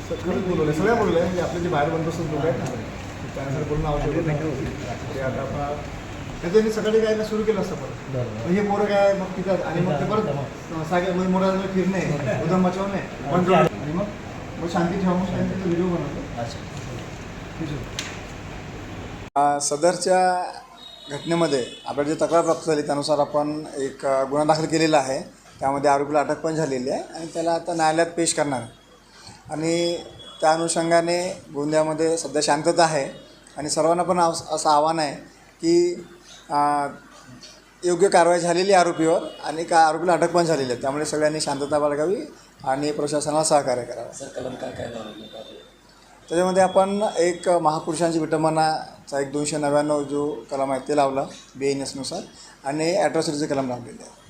खरंच बोलवलं सगळ्या बोलवलं म्हणजे आपले जे बाहेर बंद असतात लोक आहेत ना त्यानुसार बोलणं आवश्यक ते आता त्याच्यानी सकाळी काय सुरू केलं असतं परत हे पोरं काय मग पितात आणि मग ते परत सागे म्हणजे मोरामध्ये फिरणे उदम मचवणे आणि मग शांती ठेवा मग शांतीचा व्हिडिओ बनवतो. सदरच्या घटनेमध्ये आपल्याला जी तक्रार प्राप्त झाली त्यानुसार आपण एक गुन्हा दाखल केलेला आहे. त्यामध्ये आरोपीला अटक पण झालेली आहे आणि त्याला आता न्यायालयात पेश करणार आहे आणि त्या अनुषंगाने गोंदियामध्ये सध्या शांतता आहे आणि सर्वांना पण असं आव्हान आहे की योग्य कारवाई झालेली आरोपीवर आणि आरोपीला अटक पण झालेली आहे. त्यामुळे सगळ्यांनी शांतता बाळगावी आणि प्रशासनाला सहकार्य करावं. सर कलम काय त्याच्यामध्ये आपण एक महापुरुषांची विटंबनाचा एक 299 जो कलम आहे ते लावला BNS नुसार आणि ॲट्रॉसिटीचे कलम लावलेले आहे.